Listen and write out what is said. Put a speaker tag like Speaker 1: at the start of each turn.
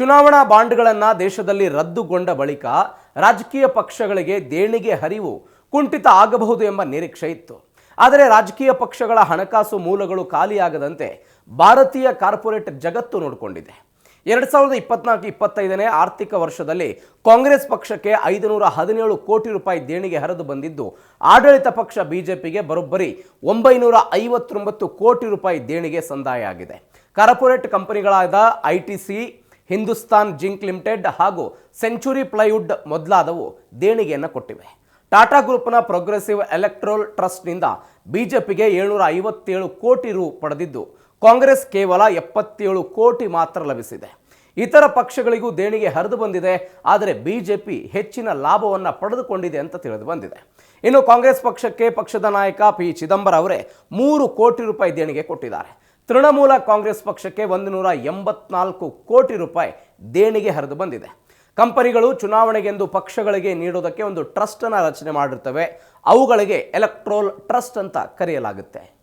Speaker 1: ಚುನಾವಣಾ ಬಾಂಡ್ಗಳನ್ನು ದೇಶದಲ್ಲಿ ರದ್ದುಗೊಂಡ ಬಳಿಕ ರಾಜಕೀಯ ಪಕ್ಷಗಳಿಗೆ ದೇಣಿಗೆ ಹರಿವು ಕುಂಠಿತ ಆಗಬಹುದು ಎಂಬ ನಿರೀಕ್ಷೆ ಇತ್ತು. ಆದರೆ ರಾಜಕೀಯ ಪಕ್ಷಗಳ ಹಣಕಾಸು ಮೂಲಗಳು ಖಾಲಿಯಾಗದಂತೆ ಭಾರತೀಯ ಕಾರ್ಪೊರೇಟ್ ಜಗತ್ತು ನೋಡಿಕೊಂಡಿದೆ. 2024-25ನೇ ಆರ್ಥಿಕ ವರ್ಷದಲ್ಲಿ ಕಾಂಗ್ರೆಸ್ ಪಕ್ಷಕ್ಕೆ 517 ಕೋಟಿ ರೂಪಾಯಿ ದೇಣಿಗೆ ಹರಿದು ಬಂದಿದ್ದು, ಆಡಳಿತ ಪಕ್ಷ ಬಿಜೆಪಿಗೆ ಬರೋಬ್ಬರಿ 959 ಕೋಟಿ ರೂಪಾಯಿ ದೇಣಿಗೆ ಸಂದಾಯ ಆಗಿದೆ. ಕಾರ್ಪೊರೇಟ್ ಕಂಪನಿಗಳಾದ ಐಟಿಸಿ, ಹಿಂದೂಸ್ತಾನ್ ಜಿಂಕ್ ಲಿಮಿಟೆಡ್ ಹಾಗೂ ಸೆಂಚುರಿ ಪ್ಲೈವುಡ್ ಮೊದಲಾದವು ದೇಣಿಗೆಯನ್ನು ಕೊಟ್ಟಿವೆ. ಟಾಟಾ ಗ್ರೂಪ್ನ ಪ್ರೋಗ್ರೆಸಿವ್ ಎಲೆಕ್ಟ್ರೋಲ್ ಟ್ರಸ್ಟ್ನಿಂದ ಬಿಜೆಪಿಗೆ 757 ಕೋಟಿ ರು ಪಡೆದಿದ್ದು, ಕಾಂಗ್ರೆಸ್ ಕೇವಲ 77 ಕೋಟಿ ಮಾತ್ರ ಲಭಿಸಿದೆ. ಇತರ ಪಕ್ಷಗಳಿಗೂ ದೇಣಿಗೆ ಹರಿದು ಬಂದಿದೆ, ಆದರೆ ಬಿಜೆಪಿ ಹೆಚ್ಚಿನ ಲಾಭವನ್ನು ಪಡೆದುಕೊಂಡಿದೆ ಅಂತ ತಿಳಿದು ಬಂದಿದೆ. ಇನ್ನು ಕಾಂಗ್ರೆಸ್ ಪಕ್ಷಕ್ಕೆ ಪಕ್ಷದ ನಾಯಕ ಪಿ ಚಿದಂಬರಂ ಅವರೇ 3 ಕೋಟಿ ರೂಪಾಯಿ ದೇಣಿಗೆ ಕೊಟ್ಟಿದ್ದಾರೆ. ತೃಣಮೂಲ ಕಾಂಗ್ರೆಸ್ ಪಕ್ಷಕ್ಕೆ 184 ಕೋಟಿ ರೂಪಾಯಿ ದೇಣಿಗೆ ಹರಿದು ಬಂದಿದೆ. ಕಂಪನಿಗಳು ಚುನಾವಣೆಗೆಂದು ಪಕ್ಷಗಳಿಗೆ ನೀಡೋದಕ್ಕೆ ಒಂದು ಟ್ರಸ್ಟ್ ಅನ್ನು ರಚನೆ ಮಾಡಿರ್ತವೆ. ಅವುಗಳಿಗೆ ಎಲೆಕ್ಟ್ರೋಲ್ ಟ್ರಸ್ಟ್ ಅಂತ ಕರೆಯಲಾಗುತ್ತೆ.